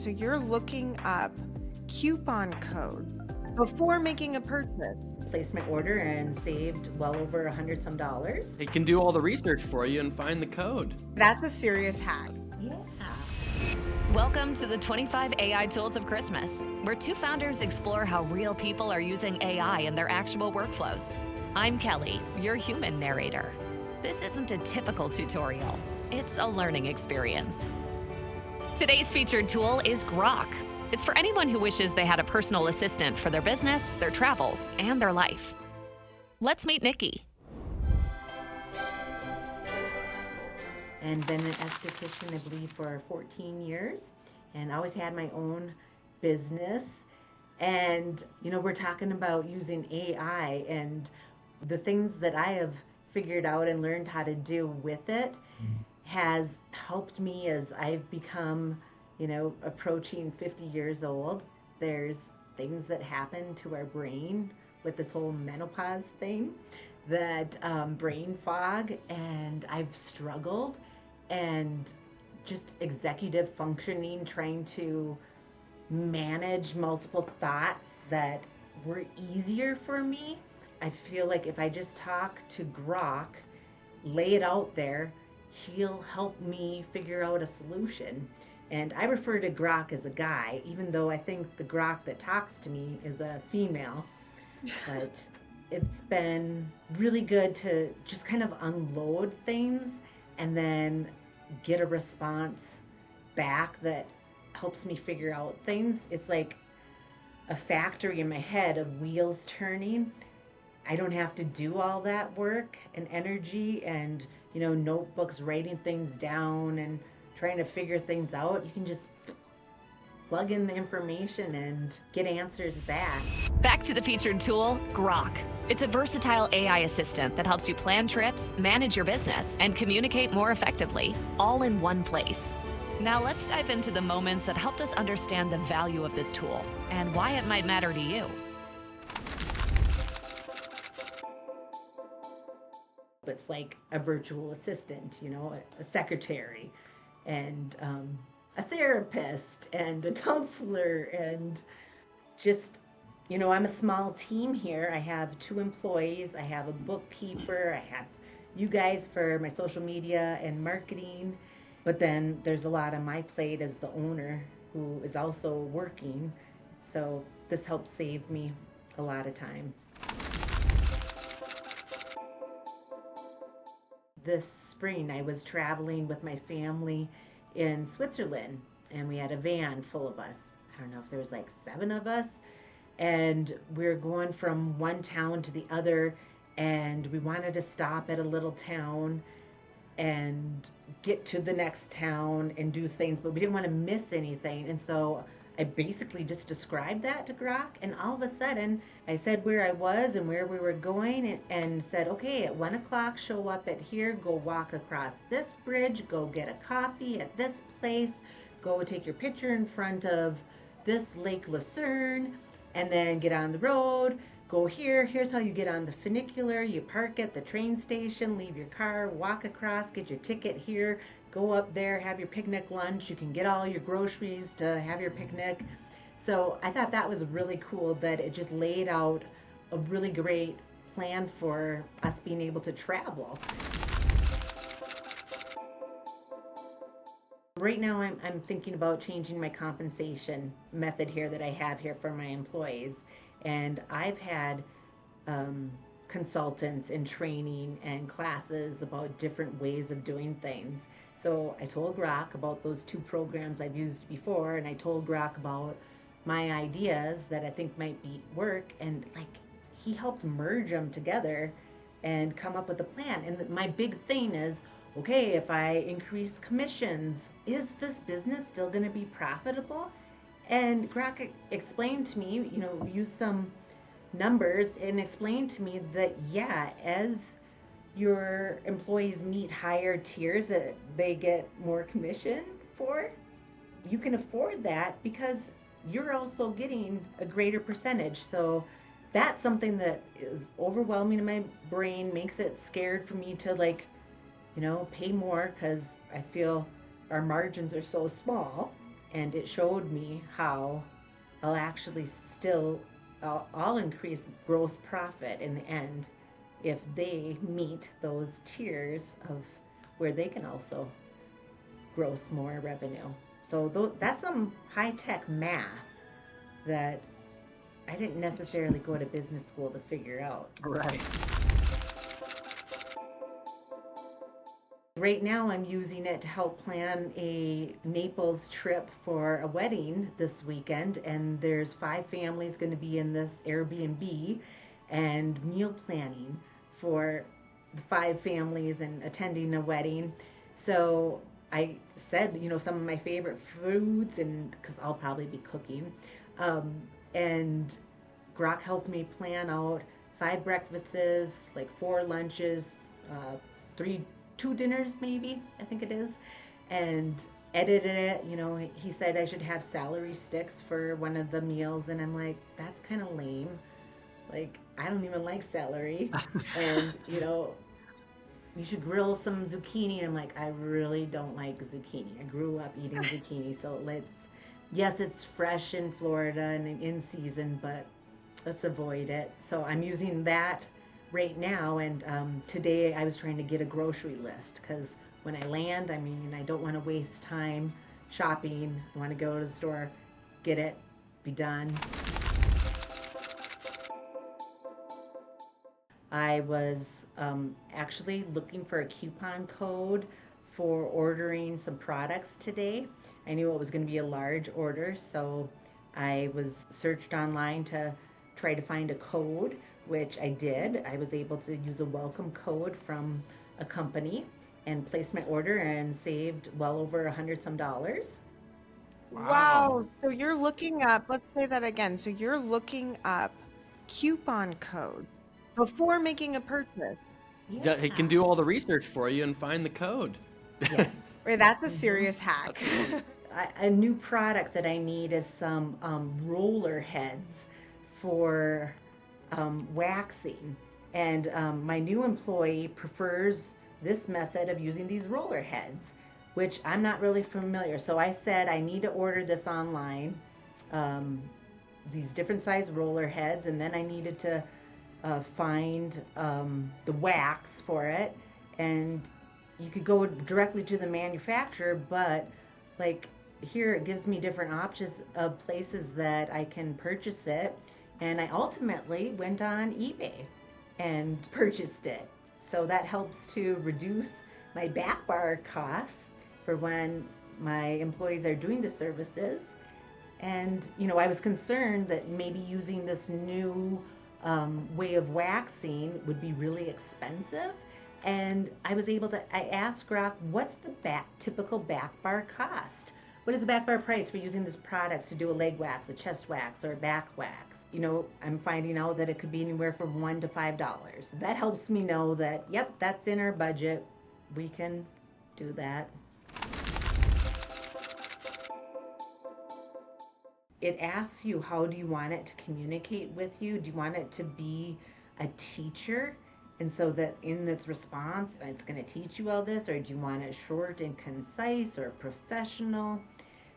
So you're looking up coupon codes before making a purchase. Placed my order and saved well over $100 some. It can do all the research for you and find the code. That's a serious hack. Yeah. Welcome to the 25 AI Tools of Christmas, where two founders explore how real people are using AI in their actual workflows. I'm Kelly, your human narrator. This isn't a typical tutorial. It's a learning experience. Today's featured tool is Grok. It's for anyone who wishes they had a personal assistant for their business, their travels, and their life. Let's meet Nikki. And been an esthetician, I believe, for 14 years, and always had my own business. And, we're talking about using AI, and the things that I have figured out and learned how to do with it has helped me as I've become, approaching 50 years old. There's things that happen to our brain with this whole menopause thing, that brain fog, and I've struggled, and just executive functioning, trying to manage multiple thoughts that were easier for me. I feel like if I just talk to Grok, lay it out there, he'll help me figure out a solution. And I refer to Grok as a guy, even though I think the Grok that talks to me is a female. But it's been really good to just kind of unload things and then get a response back that helps me figure out things. It's like a factory in my head of wheels turning. I don't have to do all that work and energy and, notebooks, writing things down and trying to figure things out. You can just plug in the information and get answers back. Back to the featured tool, Grok. It's a versatile AI assistant that helps you plan trips, manage your business, and communicate more effectively, all in one place. Now let's dive into the moments that helped us understand the value of this tool and why it might matter to you. It's like a virtual assistant, a secretary, and a therapist, and a counselor, and just, I'm a small team here. I have 2 employees, I have a bookkeeper, I have you guys for my social media and marketing, but then there's a lot on my plate as the owner who is also working, so this helps save me a lot of time. This spring, I was traveling with my family in Switzerland, and we had a van full of us. I don't know if there was like 7 of us, and we're going from one town to the other, and we wanted to stop at a little town and get to the next town and do things, but we didn't want to miss anything. And so I basically just described that to Grok, and all of a sudden I said where I was and where we were going, and said, okay, at 1 o'clock show up at here, go walk across this bridge, go get a coffee at this place, go take your picture in front of this Lake Lucerne, and then get on the road, go here, here's how you get on the funicular, you park at the train station, leave your car, walk across, get your ticket here, go up there, have your picnic lunch, you can get all your groceries to have your picnic. So I thought that was really cool that it just laid out a really great plan for us being able to travel. Right now I'm thinking about changing my compensation method here that I have here for my employees. And I've had consultants and training and classes about different ways of doing things. So I told Grok about those 2 programs I've used before, and I told Grok about my ideas that I think might work, and he helped merge them together and come up with a plan. And my big thing is, okay, if I increase commissions, is this business still going to be profitable? And Grok explained to me, use some numbers and explained to me that, yeah, as your employees meet higher tiers that they get more commission for, you can afford that because you're also getting a greater percentage. So that's something that is overwhelming in my brain, makes it scared for me to pay more because I feel our margins are so small. and it showed me how I'll actually still, I'll increase gross profit in the end if they meet those tiers of where they can also gross more revenue. So that's some high-tech math that I didn't necessarily go to business school to figure out. Right. Right now I'm using it to help plan a Naples trip for a wedding this weekend, and there's 5 families going to be in this Airbnb, and meal planning for the 5 families and attending a wedding. So I said, some of my favorite foods, and because I'll probably be cooking, and Grok helped me plan out 5 breakfasts, like 4 lunches, 2 dinners maybe, I think it is, and edited it. He said I should have celery sticks for one of the meals, and I'm like, that's kind of lame. Like, I don't even like celery. And, you should grill some zucchini. And I'm like, I really don't like zucchini. I grew up eating zucchini, so yes, it's fresh in Florida and in season, but let's avoid it. So I'm using that right now, and today I was trying to get a grocery list, because when I land, I don't want to waste time shopping. I want to go to the store, get it, be done. I was actually looking for a coupon code for ordering some products today. I knew it was going to be a large order, so I was searched online to try to find a code, which I did. I was able to use a welcome code from a company and place my order and saved well over $100 some. Wow. So you're looking up, let's say that again. So you're looking up coupon codes before making a purchase. Yeah. He can do all the research for you and find the code. Yes. Wait, that's a serious hack. A new product that I need is some roller heads for waxing, and my new employee prefers this method of using these roller heads, which I'm not really familiar. So I said I need to order this online, these different size roller heads, and then I needed to find the wax for it, and you could go directly to the manufacturer, but like here it gives me different options of places that I can purchase it. And I ultimately went on eBay and purchased it. So that helps to reduce my back bar costs for when my employees are doing the services. And, I was concerned that maybe using this new way of waxing would be really expensive. And I asked Grok, what's the typical back bar cost? What is the back bar price for using this product to do a leg wax, a chest wax, or a back wax? I'm finding out that it could be anywhere from $1 to $5. That helps me know that, yep, that's in our budget. We can do that. It asks you, how do you want it to communicate with you? Do you want it to be a teacher? And so that in its response, it's going to teach you all this, or do you want it short and concise or professional?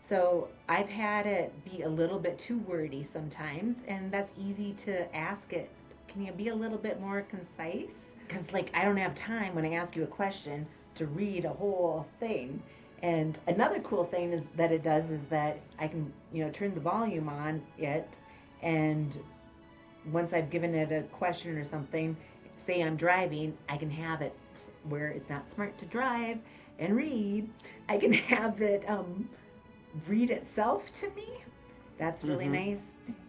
So I've had it be a little bit too wordy sometimes, and that's easy to ask it. Can you be a little bit more concise? Because I don't have time when I ask you a question to read a whole thing. And another cool thing is that it does is that I can, turn the volume on it, and once I've given it a question or something, say I'm driving, I can have it where it's not smart to drive and read. I can have it read itself to me. That's really nice.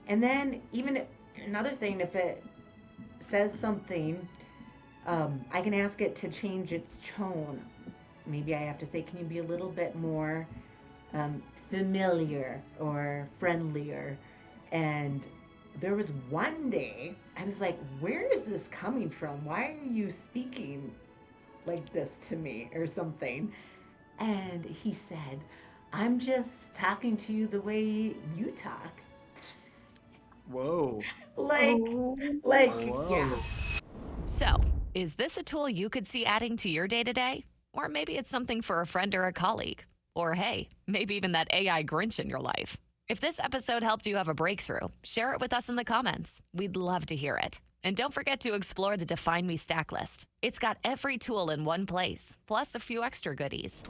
And then even another thing, if it says something, I can ask it to change its tone. Maybe I have to say, can you be a little bit more familiar or friendlier? And there was one day I was like, where is this coming from? Why are you speaking like this to me or something? And he said, I'm just talking to you the way you talk. Whoa. Whoa. Yeah. So, is this a tool you could see adding to your day to day? Or maybe it's something for a friend or a colleague. Or hey, maybe even that AI Grinch in your life. If this episode helped you have a breakthrough, share it with us in the comments. We'd love to hear it. And don't forget to explore the Define Me stack list. It's got every tool in one place, plus a few extra goodies.